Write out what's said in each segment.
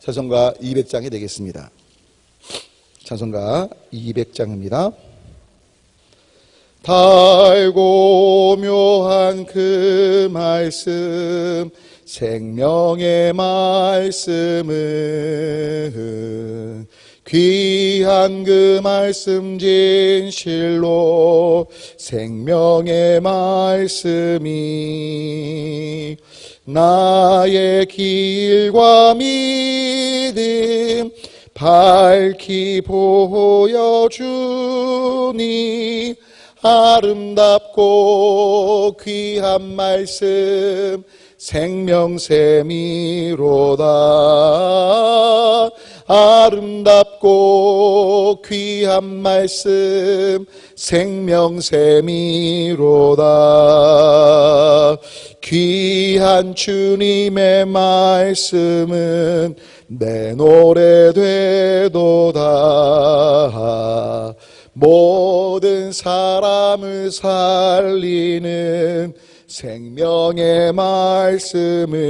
찬송가 200장이 되겠습니다. 찬송가 200장입니다. 달고 묘한 그 말씀, 생명의 말씀은 귀한 그 말씀 진실로 생명의 말씀이 나의 길과 믿음 밝히 보여주니 아름답고 귀한 말씀 생명샘이로다. 아름답고 귀한 말씀 생명샘이로다. 귀한 주님의 말씀은 내 노래 되도다. 모든 사람을 살리는 생명의 말씀을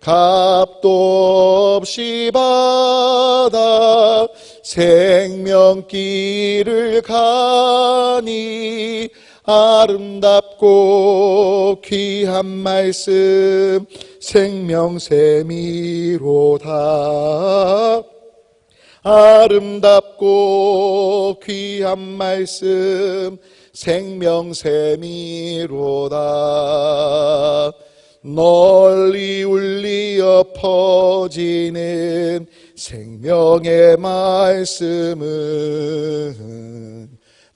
값도 없이 받아 생명길을 가니 아름답고 귀한 말씀 생명샘이로다. 아름답고 귀한 말씀 생명샘이로다. 널리 울리어 퍼지는 생명의 말씀은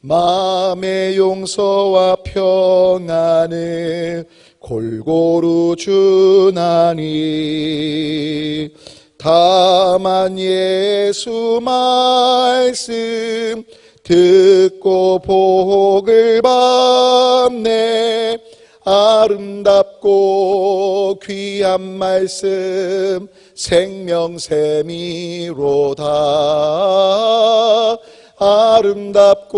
마음의 용서와 평안을 골고루 주나니 다만 예수 말씀 듣고 복을 받네. 아름답고 귀한 말씀 생명샘이로다. 아름답고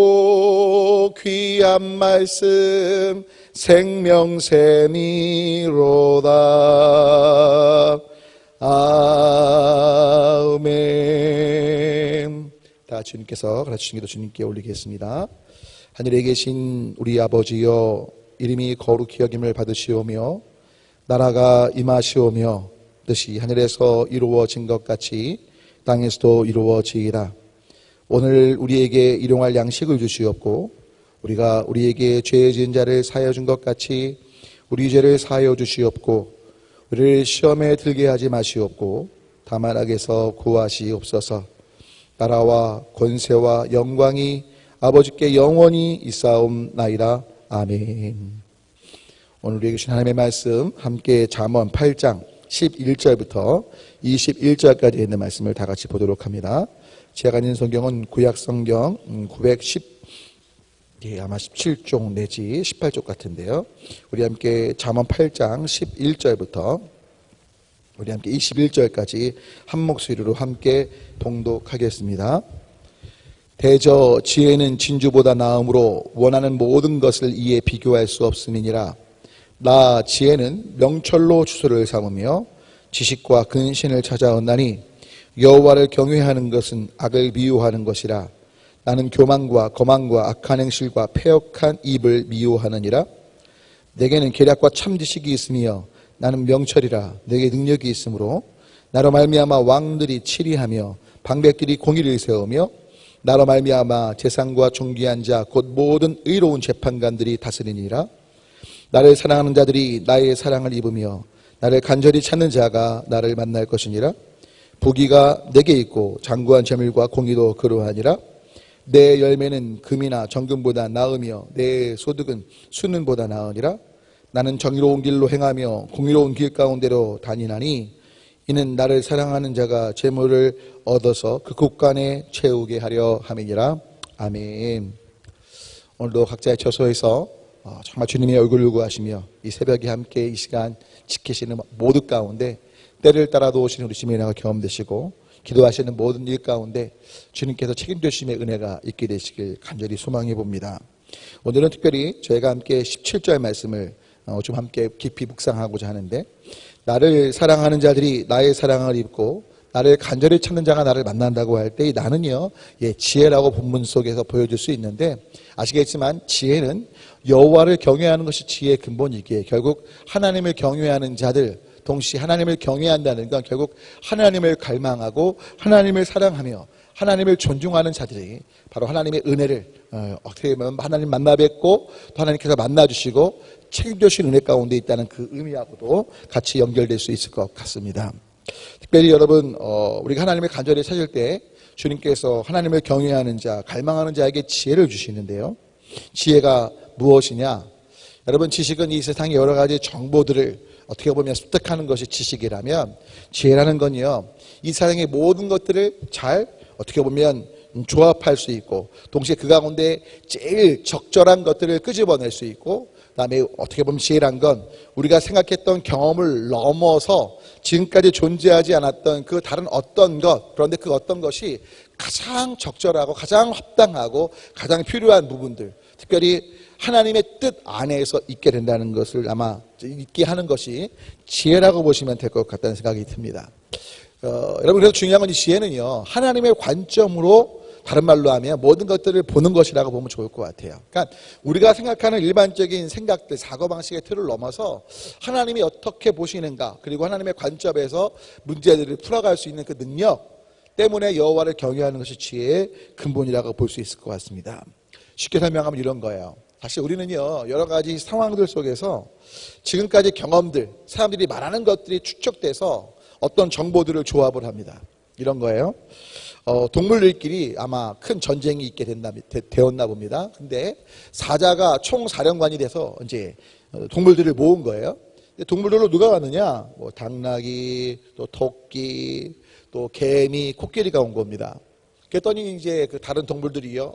귀한 말씀 생명샘이로다. 아멘. 다 주님께서 가르치신 기도 주님께 올리겠습니다. 하늘에 계신 우리 아버지여, 이름이 거룩히 여김을 받으시오며 나라가 임하시오며 뜻이 하늘에서 이루어진 것 같이 땅에서도 이루어지이다. 오늘 우리에게 일용할 양식을 주시옵고 우리가 우리에게 죄 지은 자를 사하여 준 것 같이 우리 죄를 사하여 주시옵고 우리를 시험에 들게 하지 마시옵고 다만 악에서 구하시옵소서. 나라와 권세와 영광이 아버지께 영원히 있사옵나이다. 아멘. 오늘 우리에게 주신 하나님의 말씀 함께 잠언 8장 11절부터 21절까지 있는 말씀을 다 같이 보도록 합니다. 제가 있는 성경은 구약성경 17쪽 내지 18쪽 같은데요. 우리 함께 잠언 8장 11절부터 우리 함께 21절까지 한 목소리로 함께 봉독하겠습니다. 대저 지혜는 진주보다 나음으로 원하는 모든 것을 이에 비교할 수 없음이니라. 나 지혜는 명철로 주소를 삼으며 지식과 근신을 찾아온다니 여호와를 경외하는 것은 악을 미워하는 것이라. 나는 교만과 거만과 악한 행실과 패역한 입을 미워하느니라. 내게는 계략과 참 지식이 있으며 나는 명철이라. 내게 능력이 있으므로 나로 말미암아 왕들이 치리하며 방백들이 공의를 세우며 나로 말미암아 재상과 존귀한 자 곧 모든 의로운 재판관들이 다스리니라. 나를 사랑하는 자들이 나의 사랑을 입으며 나를 간절히 찾는 자가 나를 만날 것이니라. 부귀가 내게 있고 장구한 재물과 공의도 그러하니라. 내 열매는 금이나 정금보다 나으며 내 소득은 수는보다 나으니라. 나는 정의로운 길로 행하며 공의로운 길 가운데로 다니나니 이는 나를 사랑하는 자가 재물을 얻어서 그 곳간에 채우게 하려 함이니라. 아멘. 오늘도 각자의 처소에서 정말 주님의 얼굴을 구하시며 이 새벽에 함께 이 시간 지키시는 모두 가운데 때를 따라도 오시는 우리 주님의 은혜가 경험되시고 기도하시는 모든 일 가운데 주님께서 책임지심의 은혜가 있게 되시길 간절히 소망해 봅니다. 오늘은 특별히 저희가 함께 17절 말씀을 좀 함께 깊이 묵상하고자 하는데, 나를 사랑하는 자들이 나의 사랑을 입고 나를 간절히 찾는 자가 나를 만난다고 할 때 이 나는요, 지혜라고 본문 속에서 보여줄 수 있는데, 아시겠지만 지혜는 여호와를 경외하는 것이 지혜의 근본이기에 결국 하나님을 경외하는 자들, 동시에 하나님을 경외한다는 건 결국 하나님을 갈망하고 하나님을 사랑하며 하나님을 존중하는 자들이 바로 하나님의 은혜를 어떻게 보면 하나님 만나 뵙고 또 하나님께서 만나주시고 책임져 주신 은혜 가운데 있다는 그 의미하고도 같이 연결될 수 있을 것 같습니다. 특별히 여러분, 우리가 하나님을 간절히 찾을 때 주님께서 하나님을 경외하는 자, 갈망하는 자에게 지혜를 주시는데요. 지혜가 무엇이냐? 여러분, 지식은 이 세상의 여러 가지 정보들을 어떻게 보면 습득하는 것이 지식이라면, 지혜라는 건요, 이 세상의 모든 것들을 잘 어떻게 보면 조합할 수 있고, 동시에 그 가운데 제일 적절한 것들을 끄집어낼 수 있고, 그다음에 어떻게 보면 지혜란 건 우리가 생각했던 경험을 넘어서 지금까지 존재하지 않았던 그 다른 어떤 것, 그런데 그 어떤 것이 가장 적절하고 가장 합당하고 가장 필요한 부분들, 특별히 하나님의 뜻 안에서 있게 된다는 것을 아마 있게 하는 것이 지혜라고 보시면 될 것 같다는 생각이 듭니다. 여러분, 그래서 중요한 건 이 지혜는요, 하나님의 관점으로, 다른 말로 하면 모든 것들을 보는 것이라고 보면 좋을 것 같아요. 그러니까 우리가 생각하는 일반적인 생각들, 사고방식의 틀을 넘어서 하나님이 어떻게 보시는가, 그리고 하나님의 관점에서 문제들을 풀어갈 수 있는 그 능력 때문에 여호와를 경외하는 것이 지혜의 근본이라고 볼 수 있을 것 같습니다. 쉽게 설명하면 이런 거예요. 사실 우리는요, 여러 가지 상황들 속에서 지금까지 경험들, 사람들이 말하는 것들이 축적돼서 어떤 정보들을 조합을 합니다. 이런 거예요. 동물들끼리 아마 큰 전쟁이 있게 되었나 봅니다. 근데 사자가 총사령관이 돼서 이제 동물들을 모은 거예요. 근데 동물들로 누가 왔느냐? 뭐 당나귀, 또 토끼, 또 개미, 코끼리가 온 겁니다. 그랬더니 이제 그 다른 동물들이요,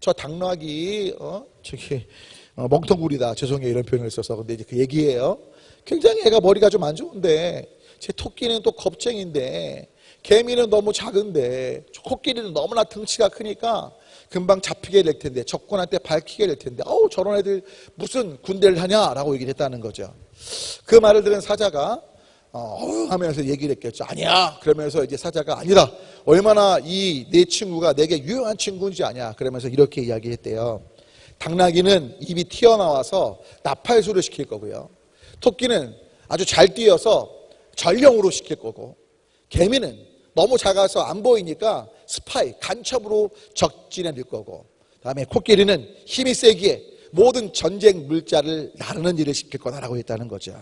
저 당나귀, 멍텅구리다. 죄송해요, 이런 표현을 써서. 근데 이제 그 얘기예요. 굉장히 애가 머리가 좀 안 좋은데, 제 토끼는 또 겁쟁인데, 개미는 너무 작은데, 코끼리는 너무나 등치가 크니까 금방 잡히게 될 텐데, 적군한테 밝히게 될 텐데, 저런 애들 무슨 군대를 하냐라고 얘기를 했다는 거죠. 그 말을 들은 사자가 하면서 얘기를 했겠죠. 아니야. 그러면서 이제 사자가 아니다. 얼마나 이 내 친구가 내게 유용한 친구인지 아냐. 그러면서 이렇게 이야기했대요. 당나귀는 입이 튀어나와서 나팔수를 시킬 거고요. 토끼는 아주 잘 뛰어서 전령으로 시킬 거고, 개미는 너무 작아서 안 보이니까 스파이, 간첩으로 적진에 들 거고, 그다음에 코끼리는 힘이 세기에 모든 전쟁 물자를 나르는 일을 시킬 거다라고 했다는 거죠.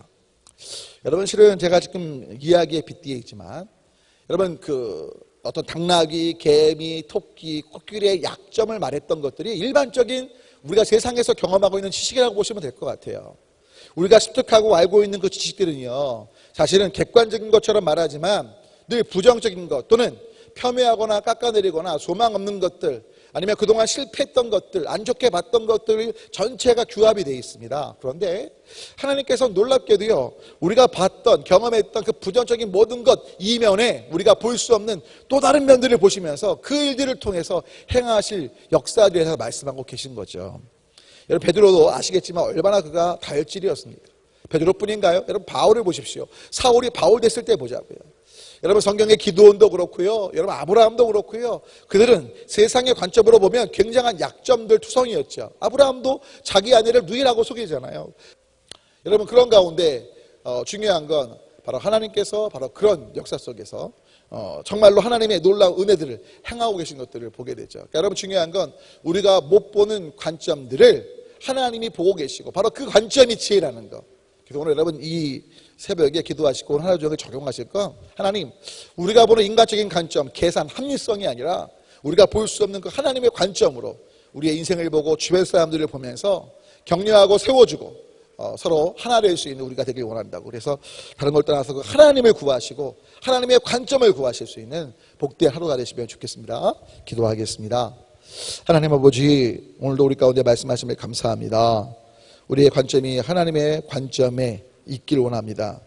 여러분, 실은 제가 지금 이야기에 빗대어 있지만, 여러분, 어떤 당나귀, 개미, 토끼, 코끼리의 약점을 말했던 것들이 일반적인 우리가 세상에서 경험하고 있는 지식이라고 보시면 될 것 같아요. 우리가 습득하고 알고 있는 그 지식들은요, 사실은 객관적인 것처럼 말하지만 늘 부정적인 것, 또는 폄훼하거나 깎아내리거나 소망 없는 것들, 아니면 그동안 실패했던 것들, 안 좋게 봤던 것들 전체가 규합이 되어 있습니다. 그런데 하나님께서 놀랍게도요, 우리가 봤던, 경험했던 그 부정적인 모든 것 이면에 우리가 볼 수 없는 또 다른 면들을 보시면서 그 일들을 통해서 행하실 역사에 대해서 말씀하고 계신 거죠. 여러분, 베드로도 아시겠지만 얼마나 그가 다혈질이었습니까? 베드로뿐인가요? 여러분, 바울을 보십시오. 사울이 바울 됐을 때 보자고요. 여러분, 성경의 기드온도 그렇고요, 여러분 아브라함도 그렇고요, 그들은 세상의 관점으로 보면 굉장한 약점들 투성이었죠. 아브라함도 자기 아내를 누이라고 속이잖아요. 여러분, 그런 가운데 중요한 건 바로 하나님께서 바로 그런 역사 속에서 정말로 하나님의 놀라운 은혜들을 행하고 계신 것들을 보게 되죠. 그러니까 여러분, 중요한 건 우리가 못 보는 관점들을 하나님이 보고 계시고, 바로 그 관점이 지혜라는 것. 그래서 오늘 여러분, 이 새벽에 기도하시고 하루 종일 적용하실 건, 하나님, 우리가 보는 인간적인 관점, 계산, 합리성이 아니라 우리가 볼 수 없는 그 하나님의 관점으로 우리의 인생을 보고 주변 사람들을 보면서 격려하고 세워주고 서로 하나 될 수 있는 우리가 되길 원한다고. 그래서 다른 걸 떠나서 그 하나님을 구하시고 하나님의 관점을 구하실 수 있는 복된 하루가 되시면 좋겠습니다. 기도하겠습니다. 하나님 아버지, 오늘도 우리 가운데 말씀하심을 감사합니다. 우리의 관점이 하나님의 관점에 있길 원합니다.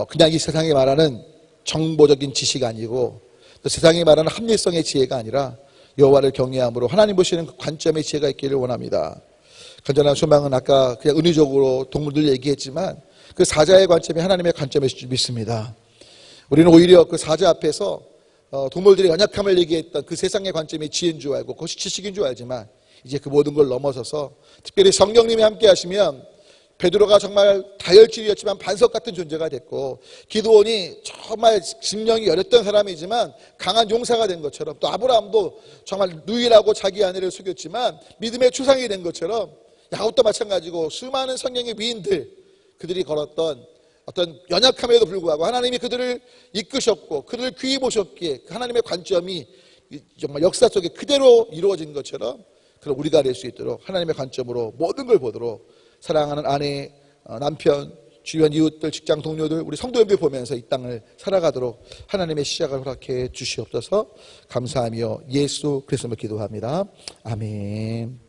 그냥 이 세상에 말하는 정보적인 지식이 아니고, 또 세상에 말하는 합리성의 지혜가 아니라 여호와를 경외함으로 하나님 보시는 그 관점의 지혜가 있기를 원합니다. 건전한 소망은 아까 그냥 은유적으로 동물들 얘기했지만 그 사자의 관점이 하나님의 관점일 줄 믿습니다. 우리는 오히려 그 사자 앞에서 동물들의 연약함을 얘기했던 그 세상의 관점이 지혜인 줄 알고 그것이 지식인 줄 알지만 이제 그 모든 걸 넘어서서 특별히 성령님이 함께 하시면 베드로가 정말 다혈질이었지만 반석 같은 존재가 됐고 기드온이 정말 심령이 여렸던 사람이지만 강한 용사가 된 것처럼 또 아브라함도 정말 누이라고 자기 아내를 속였지만 믿음의 추상이 된 것처럼 야곱도 마찬가지고 수많은 성령의 위인들 그들이 걸었던 어떤 연약함에도 불구하고 하나님이 그들을 이끄셨고 그들을 귀히 보셨기에 하나님의 관점이 정말 역사 속에 그대로 이루어진 것처럼 그럼 우리가 될 수 있도록 하나님의 관점으로 모든 걸 보도록 사랑하는 아내, 남편, 주변 이웃들, 직장 동료들, 우리 성도님들 보면서 이 땅을 살아가도록 하나님의 시작을 허락해 주시옵소서. 감사하며 예수 그리스도로 기도합니다. 아멘.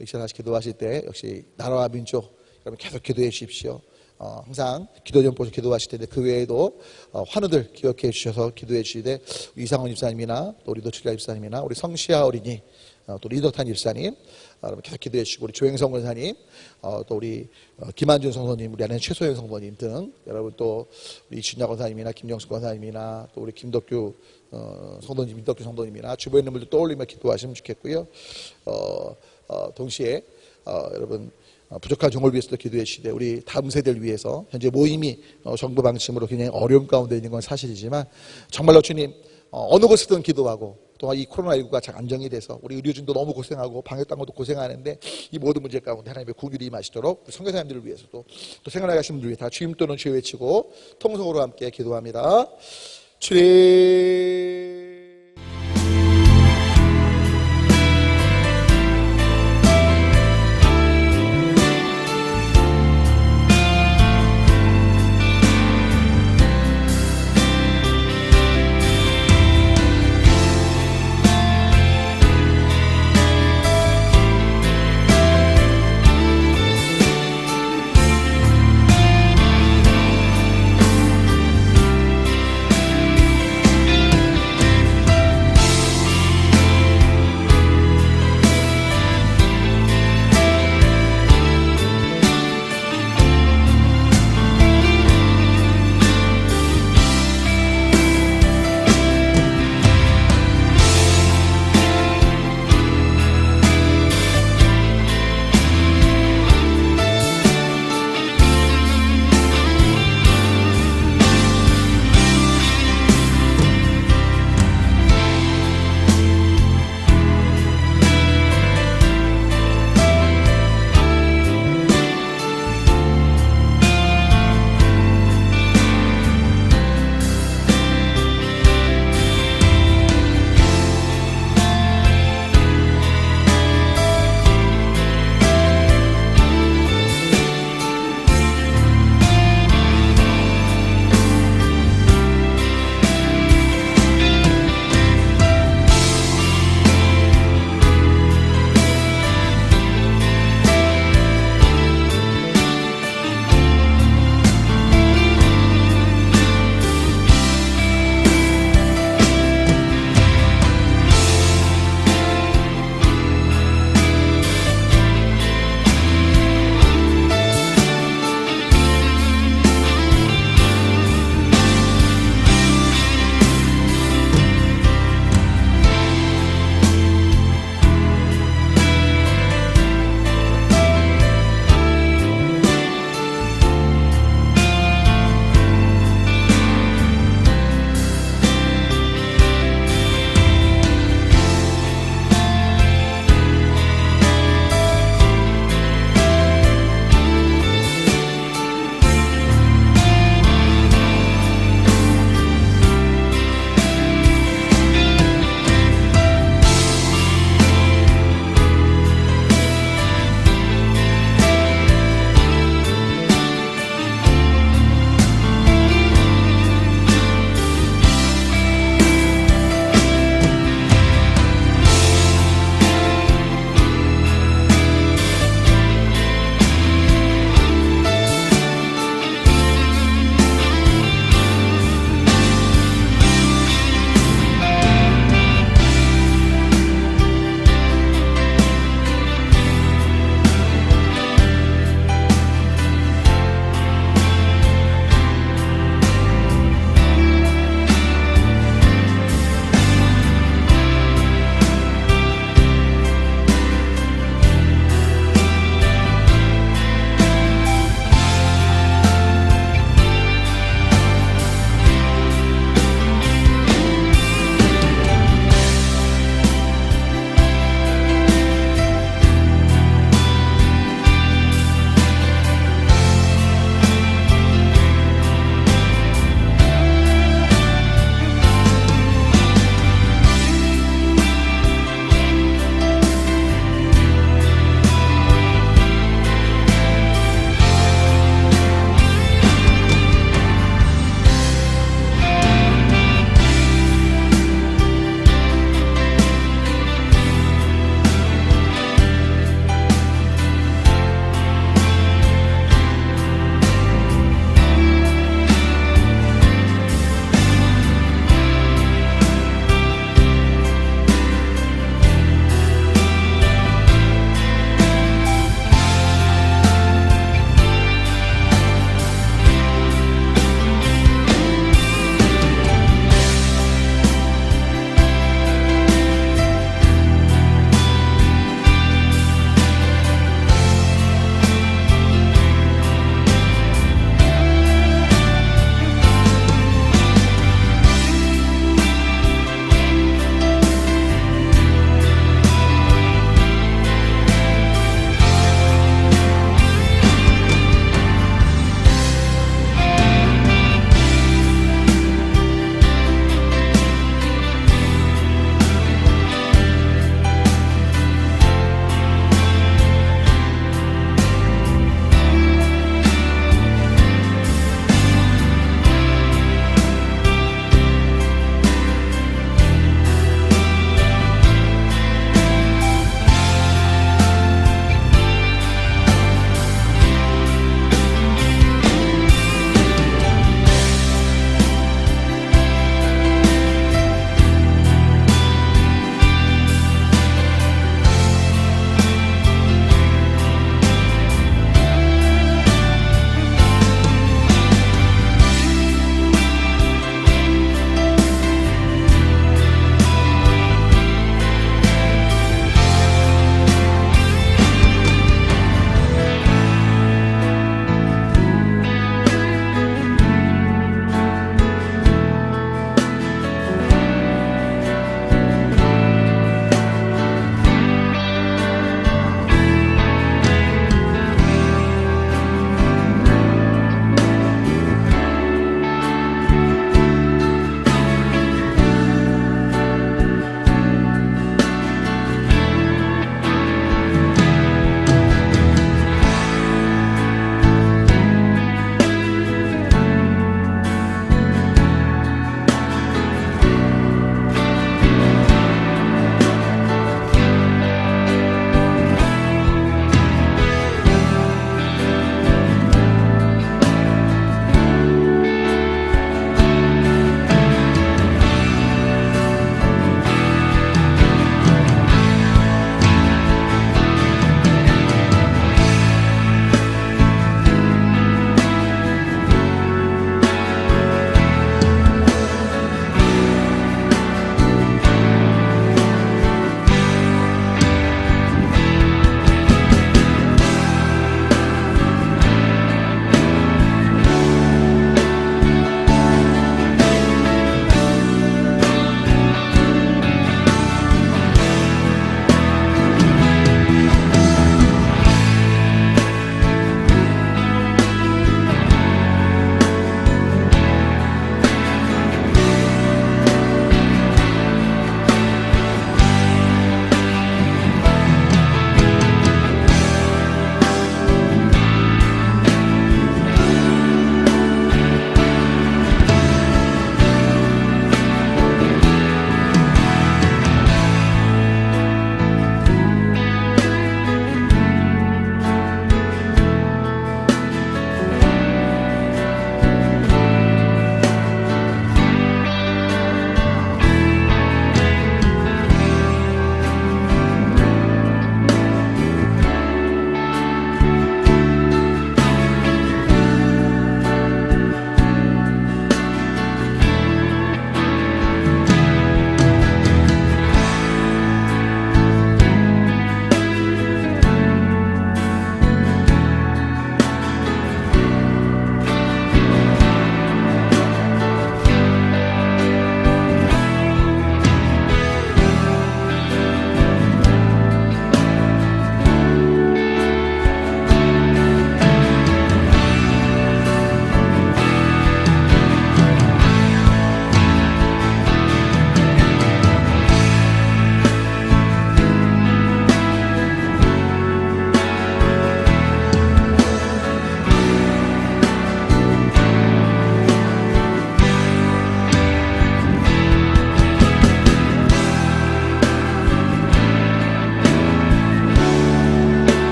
이 시간 다시 기도하실 때 역시 나라와 민족 여러분 계속 기도해 주십시오. 항상 기도 좀 보셔 기도하실 텐데 그 외에도 환우들 기억해 주셔서 기도해 주시되 이상원 집사님이나 또 우리 노출가 집사님이나 우리 성시아 어린이 또 리더탄 집사님 여러분 계속 기도해 주시고 우리 조행성 권사님 또 우리 김한준 성도님 우리 아내 최소영 성도님 등 여러분 또 우리 진야 권사님이나 김영수 권사님이나 또 우리 김덕규 성도님 김덕규 성도님이나 주변에 있는 분들 떠올리며 기도하시면 좋겠고요. 동시에 여러분 부족한 종을 위해서도 기도해 주시되 우리 다음 세대를 위해서 현재 모임이 정부 방침으로 굉장히 어려움 가운데 있는 건 사실이지만 정말로 주님 어느 곳에든 기도하고 또 이 코로나19가 잘 안정이 돼서 우리 의료진도 너무 고생하고 방역당국도 고생하는데 이 모든 문제 가운데 하나님의 긍휼이 임하시도록 선교사님들을 위해서도 또 생각나가시는 분들 위해 다 주임 또는 주여 외치고 통성으로 함께 기도합니다. 주님